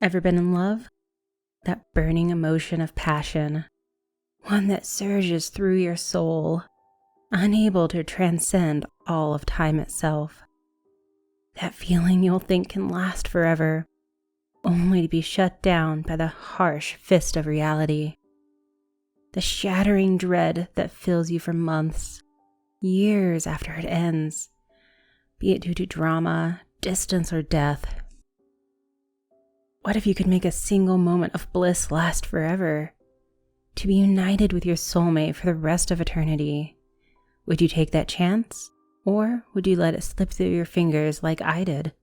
Ever been in love? That burning emotion of passion, one that surges through your soul, unable to transcend all of time itself. That feeling you'll think can last forever, only to be shut down by the harsh fist of reality. The shattering dread that fills you for months, years after it ends, be it due to drama, distance, or death. What if you could make a single moment of bliss last forever? To be united with your soulmate for the rest of eternity. Would you take that chance? Or would you let it slip through your fingers like I did?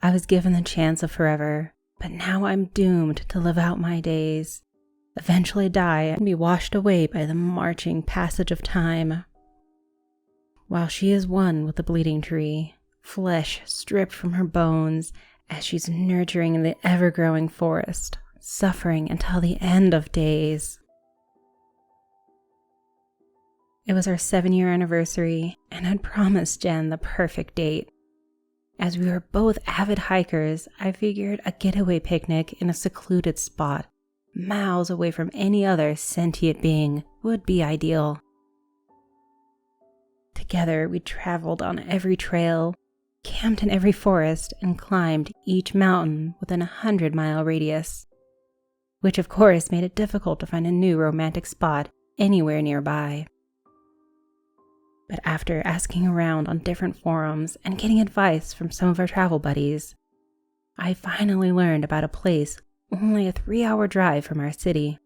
I was given the chance of forever, but now I'm doomed to live out my days, eventually die and be washed away by the marching passage of time. While she is one with the bleeding tree, flesh stripped from her bones as she's nurturing in the ever-growing forest, suffering until the end of days. It was our 7-year anniversary, and I'd promised Jen the perfect date. As we were both avid hikers, I figured a getaway picnic in a secluded spot, miles away from any other sentient being, would be ideal. Together, we traveled on every trail, camped in every forest, and climbed each mountain within a 100-mile radius, which of course made it difficult to find a new romantic spot anywhere nearby. But after asking around on different forums and getting advice from some of our travel buddies, I finally learned about a place only a 3-hour drive from our city.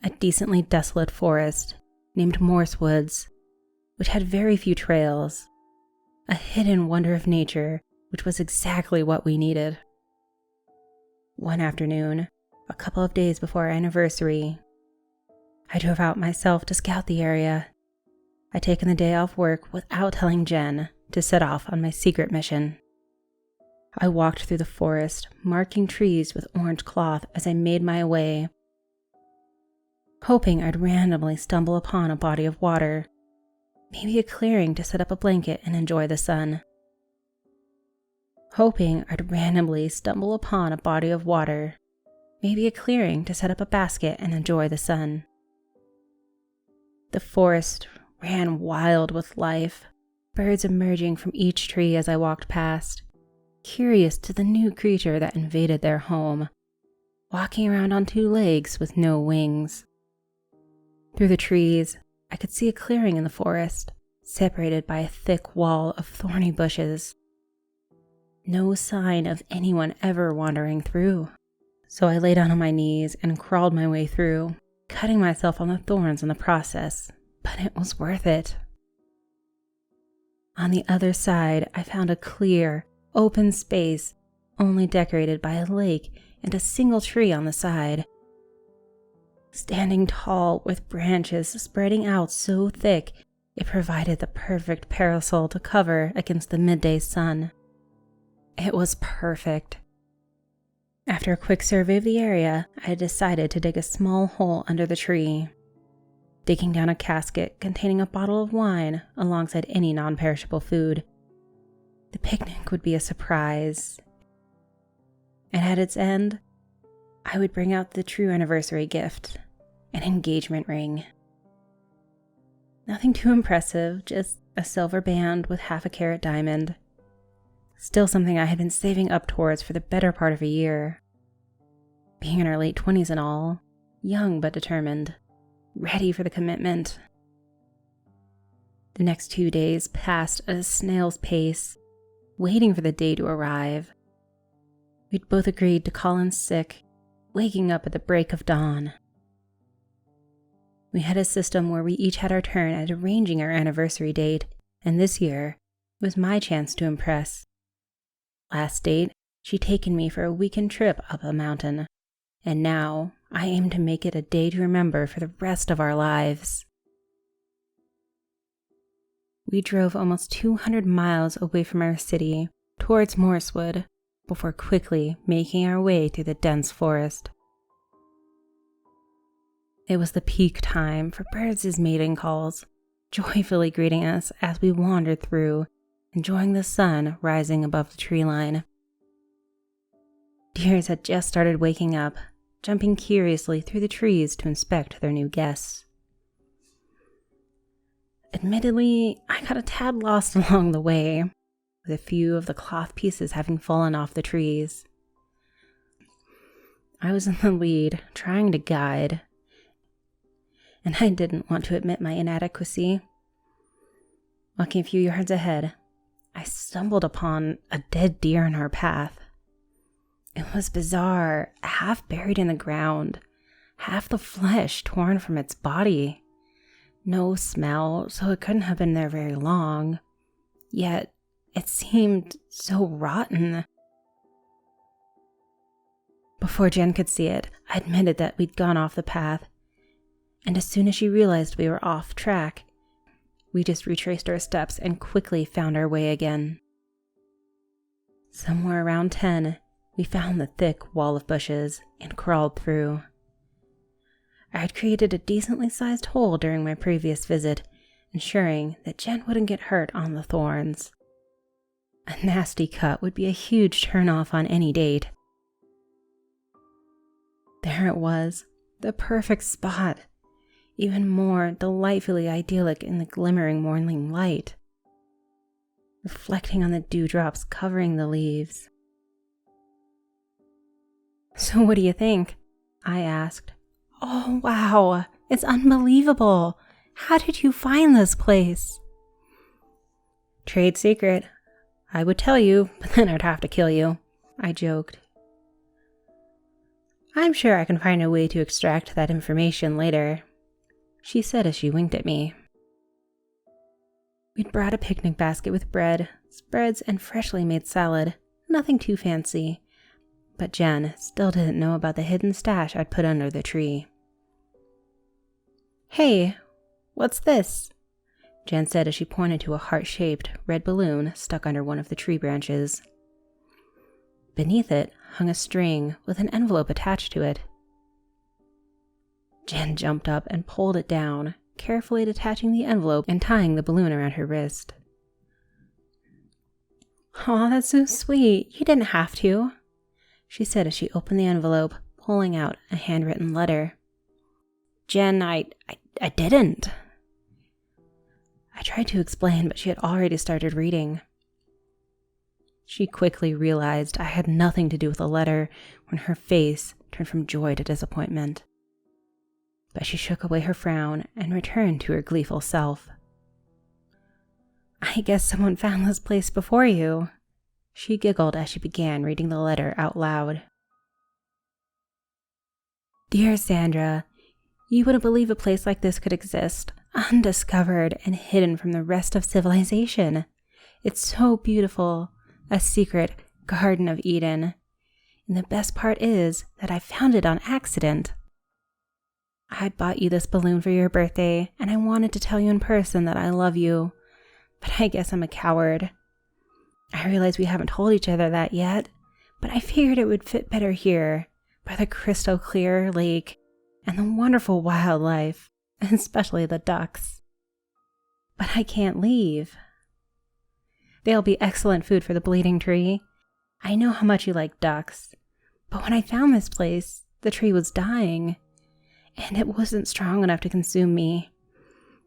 A decently desolate forest named Morse Woods, which had very few trails, a hidden wonder of nature, which was exactly what we needed. One afternoon, a couple of days before our anniversary, I drove out myself to scout the area. I'd taken the day off work without telling Jen to set off on my secret mission. I walked through the forest, marking trees with orange cloth as I made my way, hoping I'd randomly stumble upon a body of water, maybe a clearing to set up a blanket and enjoy the sun. Hoping I'd randomly stumble upon a body of water, maybe a clearing to set up a basket and enjoy the sun. The forest ran wild with life, birds emerging from each tree as I walked past, curious to the new creature that invaded their home, walking around on 2 legs with no wings. Through the trees, I could see a clearing in the forest, separated by a thick wall of thorny bushes. No sign of anyone ever wandering through, so I lay down on my knees and crawled my way through, cutting myself on the thorns in the process, but it was worth it. On the other side, I found a clear, open space, only decorated by a lake and a single tree on the side. Standing tall with branches spreading out so thick, it provided the perfect parasol to cover against the midday sun. It was perfect. After a quick survey of the area, I decided to dig a small hole under the tree, digging down a casket containing a bottle of wine alongside any non-perishable food. The picnic would be a surprise, and at its end, I would bring out the true anniversary gift, an engagement ring. Nothing too impressive, just a silver band with half a carat diamond. Still something I had been saving up towards for the better part of a year. Being in our late 20s and all, young but determined, ready for the commitment. The next 2 days passed at a snail's pace, waiting for the day to arrive. We'd both agreed to call in sick, waking up at the break of dawn. We had a system where we each had our turn at arranging our anniversary date, and this year it was my chance to impress. Last date, she'd taken me for a weekend trip up a mountain, and now I aim to make it a day to remember for the rest of our lives. We drove almost 200 miles away from our city towards Morsewood before quickly making our way through the dense forest. It was the peak time for birds' mating calls, joyfully greeting us as we wandered through, enjoying the sun rising above the tree line. Deers had just started waking up, jumping curiously through the trees to inspect their new guests. Admittedly, I got a tad lost along the way, with a few of the cloth pieces having fallen off the trees. I was in the lead, trying to guide, and I didn't want to admit my inadequacy. Walking a few yards ahead, I stumbled upon a dead deer in our path. It was bizarre, half buried in the ground, half the flesh torn from its body. No smell, so it couldn't have been there very long. Yet, it seemed so rotten. Before Jen could see it, I admitted that we'd gone off the path, and as soon as she realized we were off track, we just retraced our steps and quickly found our way again. Somewhere around 10, we found the thick wall of bushes and crawled through. I had created a decently sized hole during my previous visit, ensuring that Jen wouldn't get hurt on the thorns. A nasty cut would be a huge turn-off on any date. There it was, the perfect spot, even more delightfully idyllic in the glimmering morning light, reflecting on the dewdrops covering the leaves. "So what do you think?" I asked. "Oh, wow, it's unbelievable. How did you find this place?" "Trade secret. I would tell you, but then I'd have to kill you," I joked. "I'm sure I can find a way to extract that information later," she said as she winked at me. We'd brought a picnic basket with bread, spreads, and freshly made salad. Nothing too fancy. But Jen still didn't know about the hidden stash I'd put under the tree. "Hey, what's this?" Jen said as she pointed to a heart-shaped red balloon stuck under one of the tree branches. Beneath it hung a string with an envelope attached to it. Jen jumped up and pulled it down, carefully detaching the envelope and tying the balloon around her wrist. "Aw, that's so sweet. You didn't have to," she said as she opened the envelope, pulling out a handwritten letter. "Jen, I didn't." I tried to explain, but she had already started reading. She quickly realized I had nothing to do with the letter when her face turned from joy to disappointment. But she shook away her frown and returned to her gleeful self. "I guess someone found this place before you," she giggled as she began reading the letter out loud. "Dear Sandra, you wouldn't believe a place like this could exist, undiscovered and hidden from the rest of civilization. It's so beautiful, a secret Garden of Eden. And the best part is that I found it on accident. I bought you this balloon for your birthday, and I wanted to tell you in person that I love you, but I guess I'm a coward. I realize we haven't told each other that yet, but I figured it would fit better here, by the crystal clear lake and the wonderful wildlife, especially the ducks. But I can't leave. They'll be excellent food for the bleeding tree. I know how much you like ducks, but when I found this place, the tree was dying, and it wasn't strong enough to consume me.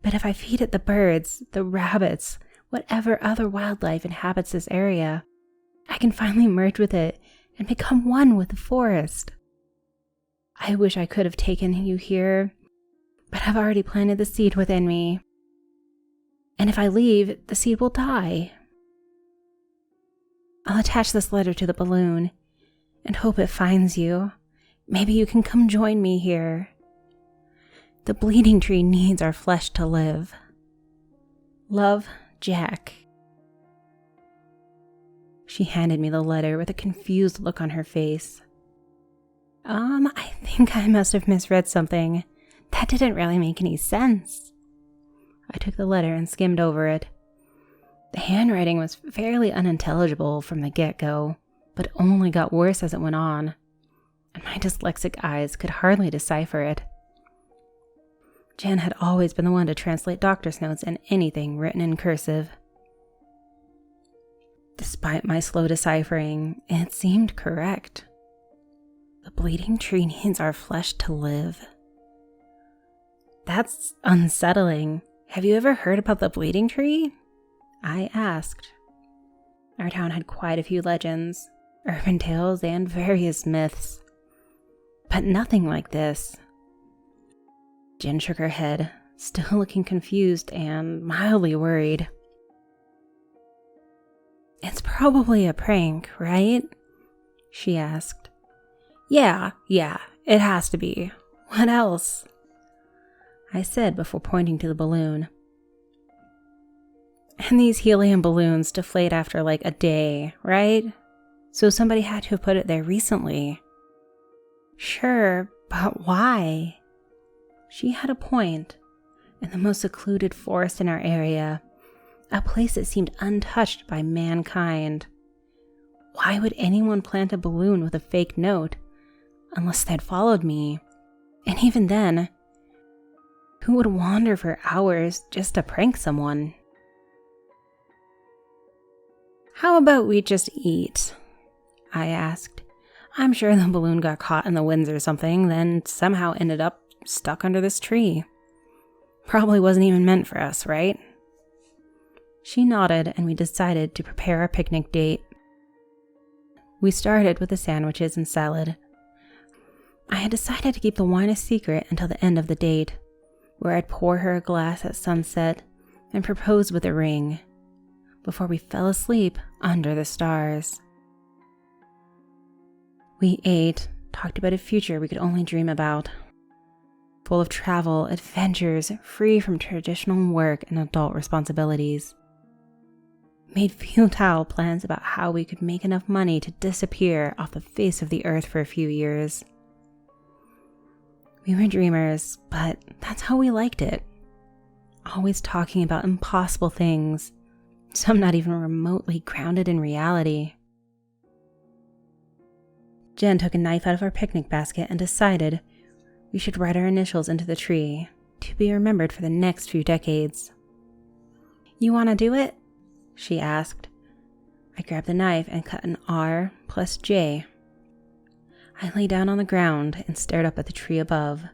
But if I feed it the birds, the rabbits, whatever other wildlife inhabits this area, I can finally merge with it and become one with the forest. I wish I could have taken you here, but I've already planted the seed within me. And if I leave, the seed will die. I'll attach this letter to the balloon and hope it finds you. Maybe you can come join me here. The bleeding tree needs our flesh to live. Love, Jack." She handed me the letter with a confused look on her face. I think I must have misread something. That didn't really make any sense." I took the letter and skimmed over it. The handwriting was fairly unintelligible from the get-go, but only got worse as it went on, and my dyslexic eyes could hardly decipher it. Jen had always been the one to translate doctor's notes and anything written in cursive. Despite my slow deciphering, it seemed correct. bleeding tree needs our flesh to live. That's unsettling. Have you ever heard about the bleeding tree? I asked. Our town had quite a few legends, urban tales, and various myths. But nothing like this. Jen shook her head, still looking confused and mildly worried. It's probably a prank, right? She asked. Yeah, it has to be. What else? I said before pointing to the balloon. And these helium balloons deflate after like a day, right? So somebody had to have put it there recently. Sure, but why? She had a point. In the most secluded forest in our area, a place that seemed untouched by mankind. Why would anyone plant a balloon with a fake note unless they'd followed me? And even then, who would wander for hours just to prank someone? How about we just eat? I asked. I'm sure the balloon got caught in the winds or something, then somehow ended up stuck under this tree. Probably wasn't even meant for us, right? She nodded, and we decided to prepare our picnic date. We started with the sandwiches and salad. I had decided to keep the wine a secret until the end of the date, where I'd pour her a glass at sunset and propose with a ring, before we fell asleep under the stars. We ate, talked about a future we could only dream about, full of travel, adventures, free from traditional work and adult responsibilities. Made futile plans about how we could make enough money to disappear off the face of the earth for a few years. We were dreamers, but that's how we liked it. Always talking about impossible things, some not even remotely grounded in reality. Jen took a knife out of our picnic basket and decided we should write our initials into the tree to be remembered for the next few decades. You want to do it? She asked. I grabbed the knife and cut an R plus J. I lay down on the ground and stared up at the tree above.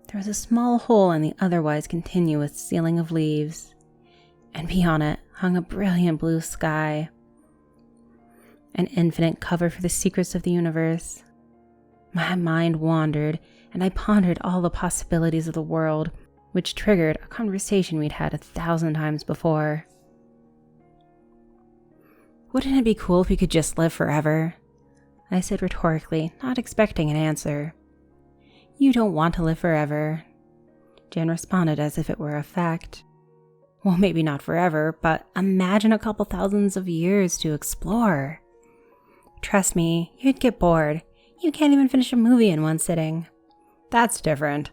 There was a small hole in the otherwise continuous ceiling of leaves, and beyond it hung a brilliant blue sky. An infinite cover for the secrets of the universe. My mind wandered, and I pondered all the possibilities of the world, which triggered a conversation we'd had 1,000 times before. Wouldn't it be cool if we could just live forever? I said rhetorically, not expecting an answer. You don't want to live forever. Jen responded as if it were a fact. Well, maybe not forever, but imagine a couple thousands of years to explore. Trust me, you'd get bored. You can't even finish a movie in one sitting. That's different.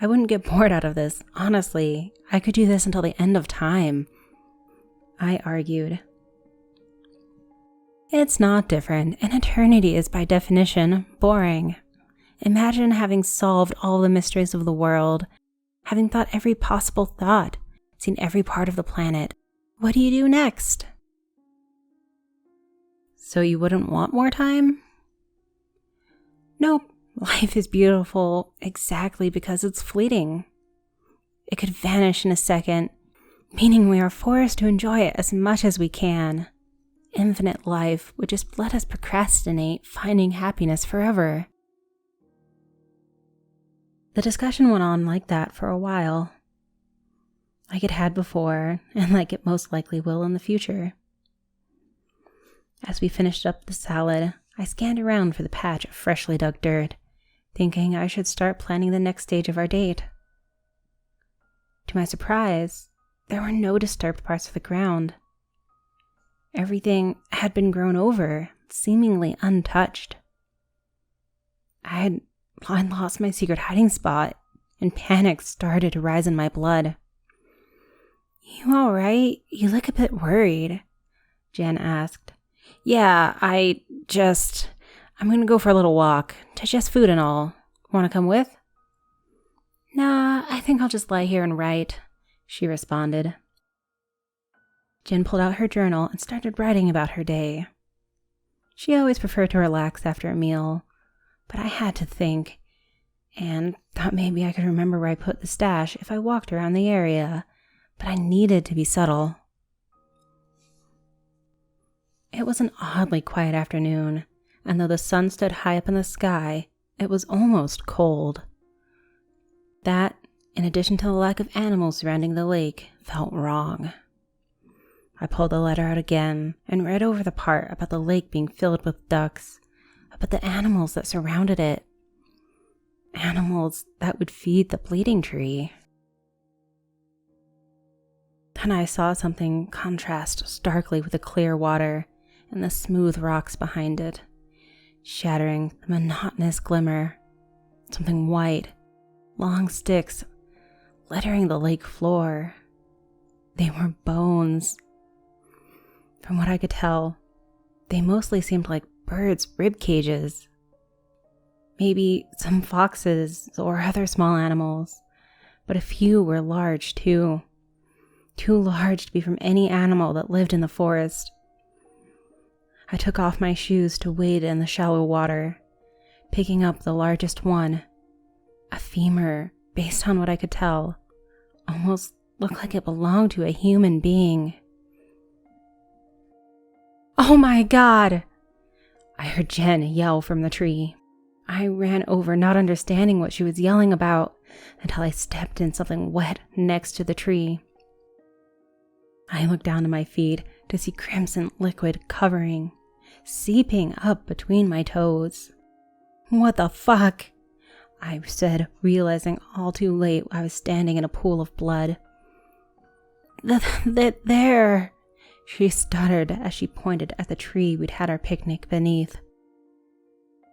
I wouldn't get bored out of this, honestly. I could do this until the end of time. I argued. It's not different. An eternity is by definition boring. Imagine having solved all the mysteries of the world, having thought every possible thought, seen every part of the planet. What do you do next? So you wouldn't want more time? Nope. Life is beautiful exactly because it's fleeting. It could vanish in a second, meaning we are forced to enjoy it as much as we can. Infinite life would just let us procrastinate finding happiness forever. The discussion went on like that for a while, like it had before, and like it most likely will in the future. As we finished up the salad, I scanned around for the patch of freshly dug dirt, thinking I should start planning the next stage of our date. To my surprise, there were no disturbed parts of the ground. Everything had been grown over, seemingly untouched. I'd lost my secret hiding spot, and panic started to rise in my blood. You all right? You look a bit worried, Jen asked. Yeah, I'm gonna go for a little walk, digest food and all. Wanna come with? Nah, I think I'll just lie here and write, she responded. Jen pulled out her journal and started writing about her day. She always preferred to relax after a meal, but I had to think, and thought maybe I could remember where I put the stash if I walked around the area, but I needed to be subtle. It was an oddly quiet afternoon, and though the sun stood high up in the sky, it was almost cold. That, in addition to the lack of animals surrounding the lake, felt wrong. I pulled the letter out again and read over the part about the lake being filled with ducks, about the animals that surrounded it. Animals that would feed the bleeding tree. Then I saw something contrast starkly with the clear water and the smooth rocks behind it, shattering the monotonous glimmer. Something white, long sticks, littering the lake floor. They were bones. From what I could tell, they mostly seemed like birds' rib cages. Maybe some foxes or other small animals, but a few were large too. Too large to be from any animal that lived in the forest. I took off my shoes to wade in the shallow water, picking up the largest one. A femur, based on what I could tell, almost looked like it belonged to a human being. "Oh my God!" I heard Jen yell from the tree. I ran over, not understanding what she was yelling about, until I stepped in something wet next to the tree. I looked down to my feet to see crimson liquid covering, seeping up between my toes. "What the fuck?" I said, realizing all too late I was standing in a pool of blood. There," she stuttered as she pointed at the tree we'd had our picnic beneath.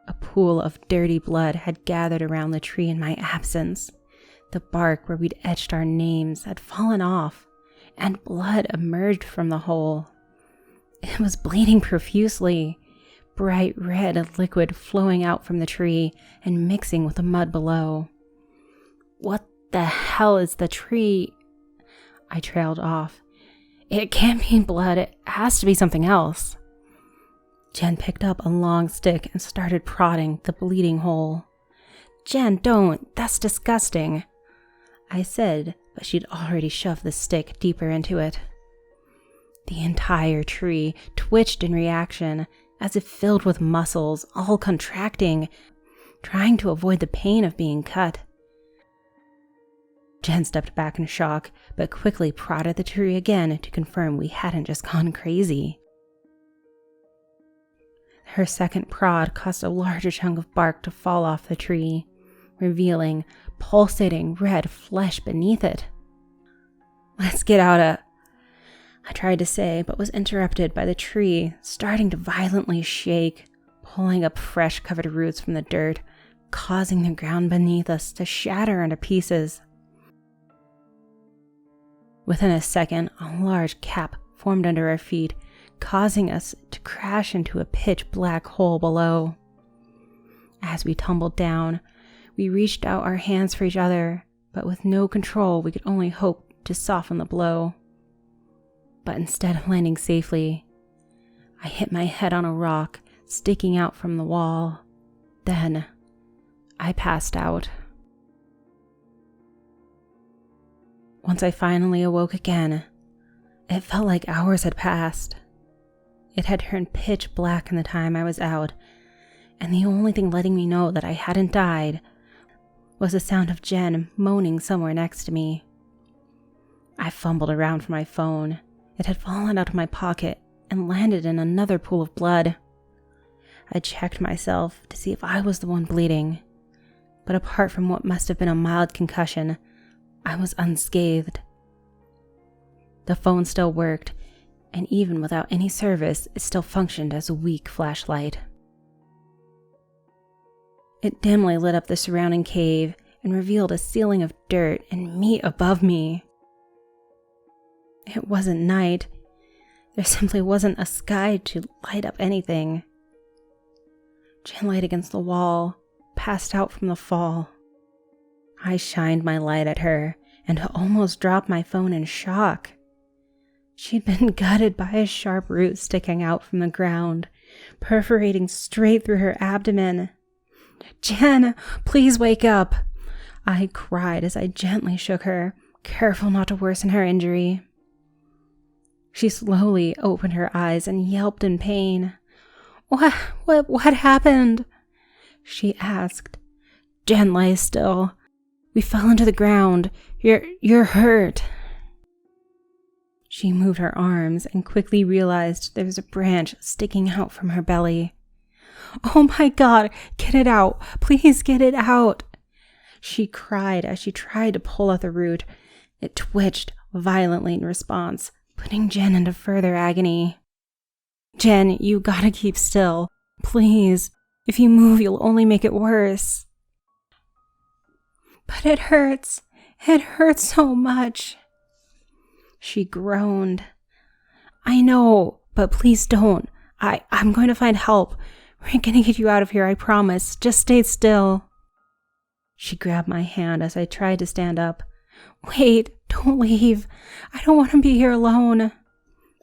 A pool of dirty blood had gathered around the tree in my absence. The bark where we'd etched our names had fallen off, and blood emerged from the hole. It was bleeding profusely, bright red liquid flowing out from the tree and mixing with the mud below. "What the hell is the tree?" I trailed off. "It can't be blood, it has to be something else." Jen picked up a long stick and started prodding the bleeding hole. "Jen, don't, that's disgusting," I said, but she'd already shoved the stick deeper into it. The entire tree twitched in reaction, as if filled with muscles, all contracting, trying to avoid the pain of being cut. Jen stepped back in shock, but quickly prodded the tree again to confirm we hadn't just gone crazy. Her second prod caused a larger chunk of bark to fall off the tree, revealing pulsating red flesh beneath it. "Let's get out of..." I tried to say, but was interrupted by the tree starting to violently shake, pulling up fresh covered roots from the dirt, causing the ground beneath us to shatter into pieces. Within a second, a large cap formed under our feet, causing us to crash into a pitch black hole below. As we tumbled down, we reached out our hands for each other, but with no control, we could only hope to soften the blow. But instead of landing safely, I hit my head on a rock sticking out from the wall. Then, I passed out. Once I finally awoke again, it felt like hours had passed. It had turned pitch black in the time I was out, and the only thing letting me know that I hadn't died was the sound of Jen moaning somewhere next to me. I fumbled around for my phone. It had fallen out of my pocket and landed in another pool of blood. I checked myself to see if I was the one bleeding, but apart from what must have been a mild concussion, I was unscathed. The phone still worked, and even without any service, it still functioned as a weak flashlight. It dimly lit up the surrounding cave and revealed a ceiling of dirt and meat above me. It wasn't night. There simply wasn't a sky to light up anything. Jen lay against the wall, passed out from the fall. I shined my light at her and almost dropped my phone in shock. She'd been gutted by a sharp root sticking out from the ground, perforating straight through her abdomen. Jen, please wake up. I cried as I gently shook her, careful not to worsen her injury. She slowly opened her eyes and yelped in pain. What happened? She asked. Jen, lie still. We fell into the ground. You're hurt. She moved her arms and quickly realized there was a branch sticking out from her belly. Oh my God, get it out. Please get it out. She cried as she tried to pull at the root. It twitched violently in response, putting Jen into further agony. Jen, you gotta keep still. Please. If you move, you'll only make it worse. But it hurts. It hurts so much. She groaned. I know, but please don't. I'm going to find help. We're going to get you out of here, I promise. Just stay still. She grabbed my hand as I tried to stand up. Wait, don't leave. I don't want to be here alone.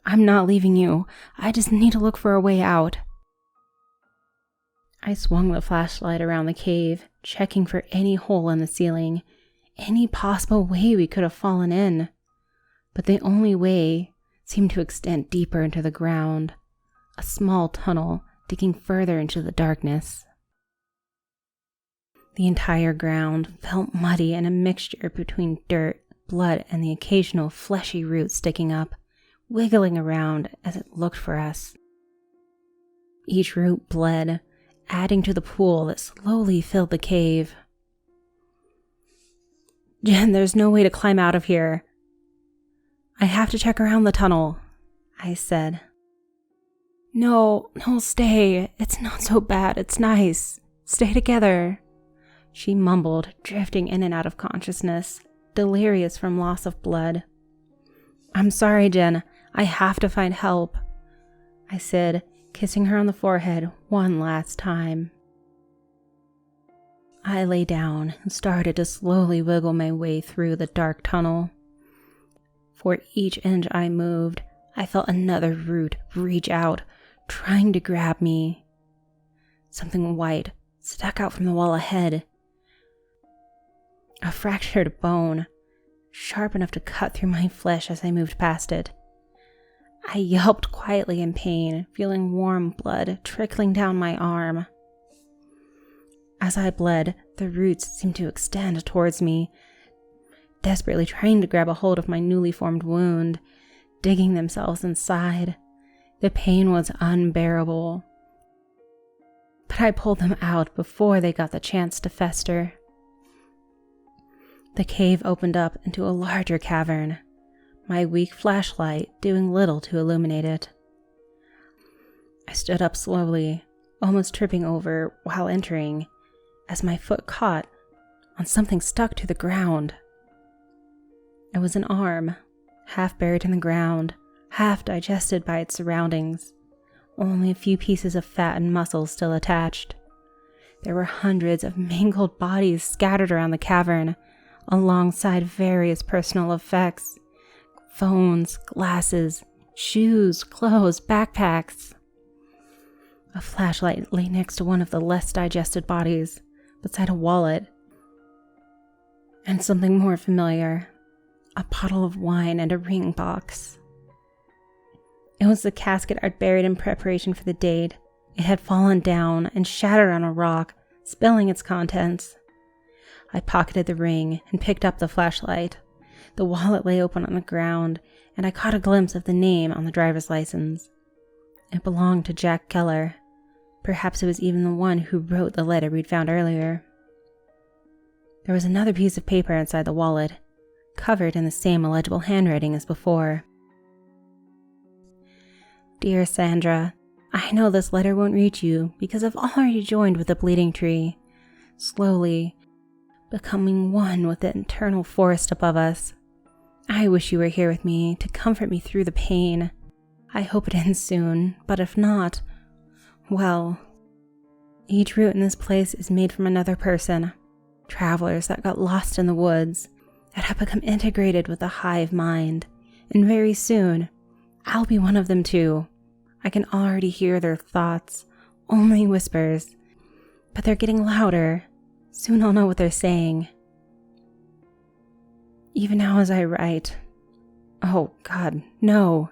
I'm not leaving you. I just need to look for a way out. I swung the flashlight around the cave, checking for any hole in the ceiling, any possible way we could have fallen in. But the only way seemed to extend deeper into the ground, a small tunnel digging further into the darkness. The entire ground felt muddy and a mixture between dirt, blood, and the occasional fleshy root sticking up, wiggling around as it looked for us. Each root bled, adding to the pool that slowly filled the cave. Jen, there's no way to climb out of here. I have to check around the tunnel, I said. No, stay. It's not so bad. It's nice. Stay together. She mumbled, drifting in and out of consciousness, delirious from loss of blood. I'm sorry, Jen. I have to find help, I said, kissing her on the forehead one last time. I lay down and started to slowly wiggle my way through the dark tunnel. For each inch I moved, I felt another root reach out, trying to grab me. Something white stuck out from the wall ahead. A fractured bone, sharp enough to cut through my flesh as I moved past it. I yelped quietly in pain, feeling warm blood trickling down my arm. As I bled, the roots seemed to extend towards me, desperately trying to grab a hold of my newly formed wound, digging themselves inside. The pain was unbearable. But I pulled them out before they got the chance to fester. The cave opened up into a larger cavern, my weak flashlight doing little to illuminate it. I stood up slowly, almost tripping over while entering, as my foot caught on something stuck to the ground. It was an arm, half buried in the ground, half digested by its surroundings, only a few pieces of fat and muscle still attached. There were hundreds of mangled bodies scattered around the cavern, alongside various personal effects, phones, glasses, shoes, clothes, backpacks. A flashlight lay next to one of the less digested bodies, beside a wallet, and something more familiar, a bottle of wine and a ring box. It was the casket I'd buried in preparation for the date. It had fallen down and shattered on a rock, spilling its contents. I pocketed the ring and picked up the flashlight. The wallet lay open on the ground, and I caught a glimpse of the name on the driver's license. It belonged to Jack Keller. Perhaps it was even the one who wrote the letter we'd found earlier. There was another piece of paper inside the wallet, covered in the same illegible handwriting as before. Dear Sandra, I know this letter won't reach you because I've already joined with the bleeding tree, slowly becoming one with the eternal forest above us. I wish you were here with me to comfort me through the pain. I hope it ends soon, but if not, well, each root in this place is made from another person. Travelers that got lost in the woods, that have become integrated with the hive mind, and very soon, I'll be one of them too. I can already hear their thoughts, only whispers. But they're getting louder. Soon I'll know what they're saying. Even now as I write. Oh, God, no.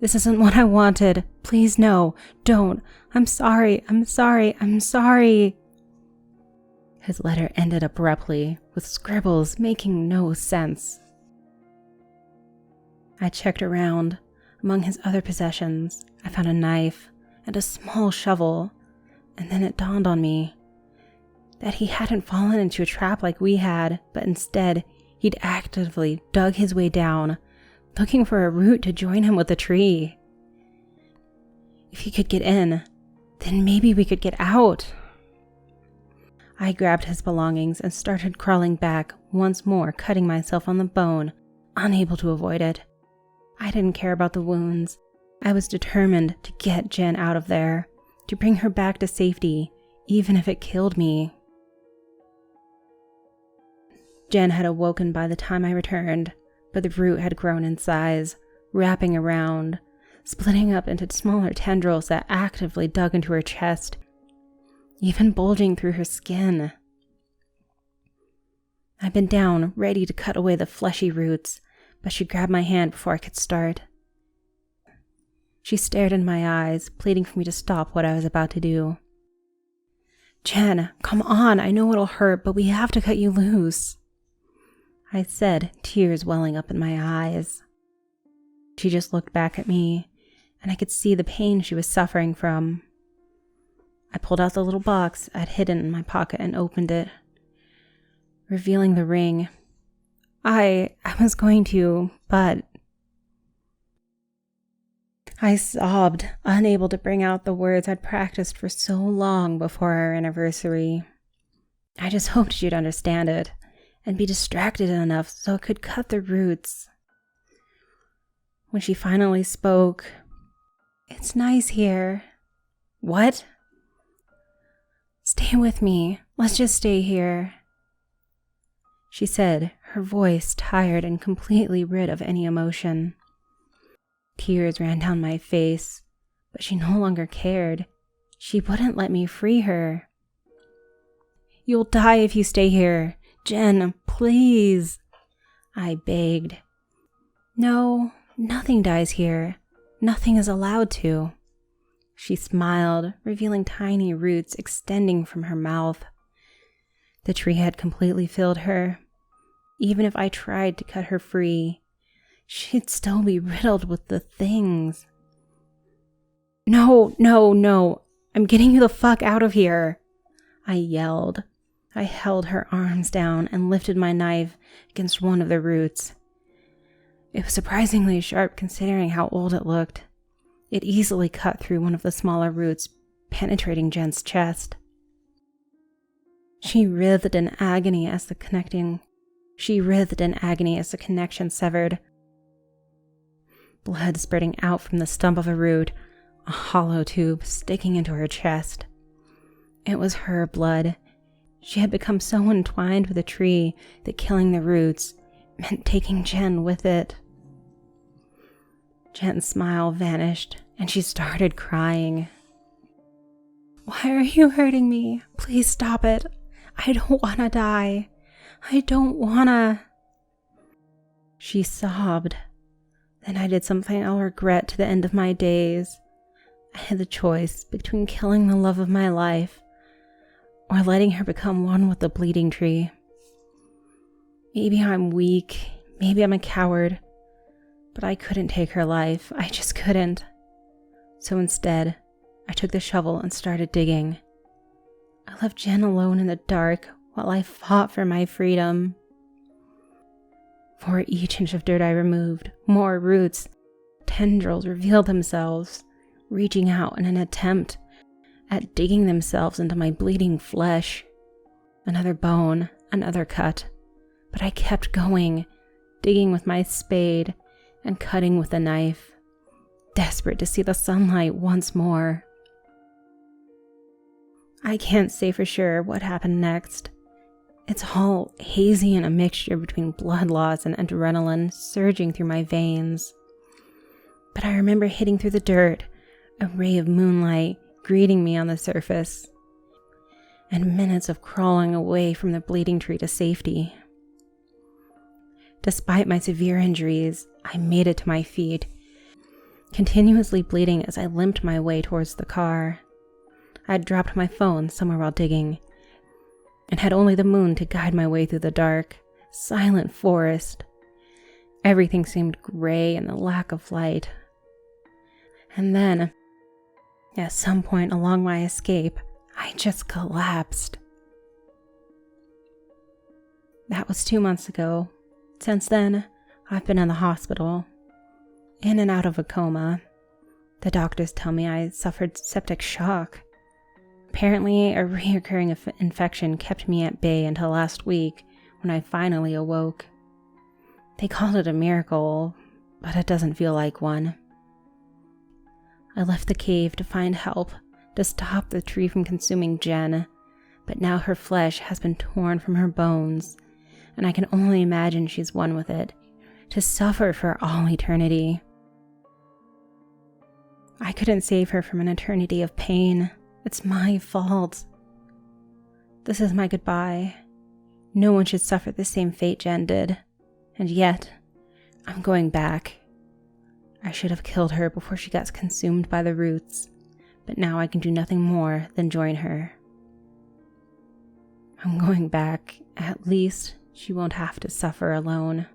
This isn't what I wanted. Please, no. Don't. I'm sorry. I'm sorry. I'm sorry. His letter ended abruptly, with scribbles making no sense. I checked around. Among his other possessions, I found a knife and a small shovel, and then it dawned on me that he hadn't fallen into a trap like we had, but instead he'd actively dug his way down, looking for a root to join him with the tree. If he could get in, then maybe we could get out. I grabbed his belongings and started crawling back, once more cutting myself on the bone, unable to avoid it. I didn't care about the wounds. I was determined to get Jen out of there, to bring her back to safety, even if it killed me. Jen had awoken by the time I returned, but the root had grown in size, wrapping around, splitting up into smaller tendrils that actively dug into her chest, even bulging through her skin. I bent down, ready to cut away the fleshy roots, but she grabbed my hand before I could start. She stared in my eyes, pleading for me to stop what I was about to do. Jen, come on, I know it'll hurt, but we have to cut you loose, I said, tears welling up in my eyes. She just looked back at me, and I could see the pain she was suffering from. I pulled out the little box I'd hidden in my pocket and opened it, revealing the ring. I was going to, but... I sobbed, unable to bring out the words I'd practiced for so long before our anniversary. I just hoped you'd understand it, and be distracted enough so it could cut the roots. When she finally spoke, "It's nice here." What? "Stay with me. Let's just stay here," she said, her voice tired and completely rid of any emotion. Tears ran down my face, but she no longer cared. She wouldn't let me free her. "You'll die if you stay here. Jen, please," I begged. "No, nothing dies here. Nothing is allowed to." She smiled, revealing tiny roots extending from her mouth. The tree had completely filled her. Even if I tried to cut her free, she'd still be riddled with the things. No, no, no. I'm getting you the fuck out of here," I yelled. I held her arms down and lifted my knife against one of the roots. It was surprisingly sharp considering how old it looked. It easily cut through one of the smaller roots, penetrating Jen's chest. She writhed in agony as the connection severed. Blood spurting out from the stump of a root, a hollow tube sticking into her chest. It was her blood. She had become so entwined with the tree that killing the roots meant taking Jen with it. Jen's smile vanished, and she started crying. "Why are you hurting me? Please stop it. I don't want to die. I don't want to." She sobbed. Then I did something I'll regret to the end of my days. I had the choice between killing the love of my life or letting her become one with the bleeding tree. Maybe I'm weak, maybe I'm a coward, but I couldn't take her life. I just couldn't. So instead, I took the shovel and started digging. I left Jen alone in the dark while I fought for my freedom. For each inch of dirt I removed, more roots, tendrils revealed themselves, reaching out in an attempt at digging themselves into my bleeding flesh. Another bone, another cut. But I kept going, digging with my spade and cutting with the knife, desperate to see the sunlight once more. I can't say for sure what happened next. It's all hazy and a mixture between blood loss and adrenaline surging through my veins. But I remember hitting through the dirt, a ray of moonlight greeting me on the surface. and minutes of crawling away from the bleeding tree to safety. Despite my severe injuries, I made it to my feet, continuously bleeding as I limped my way towards the car. I had dropped my phone somewhere while digging, and had only the moon to guide my way through the dark, silent forest. Everything seemed gray in the lack of light. And then, at some point along my escape, I just collapsed. That was 2 months ago. Since then, I've been in the hospital, in and out of a coma. The doctors tell me I suffered septic shock. Apparently, a reoccurring infection kept me at bay until last week when I finally awoke. They called it a miracle, but it doesn't feel like one. I left the cave to find help, to stop the tree from consuming Jen, but now her flesh has been torn from her bones, and I can only imagine she's one with it, to suffer for all eternity. I couldn't save her from an eternity of pain. It's my fault. This is my goodbye. No one should suffer the same fate Jen did, and yet, I'm going back. I should have killed her before she got consumed by the roots, but now I can do nothing more than join her. I'm going back. At least she won't have to suffer alone.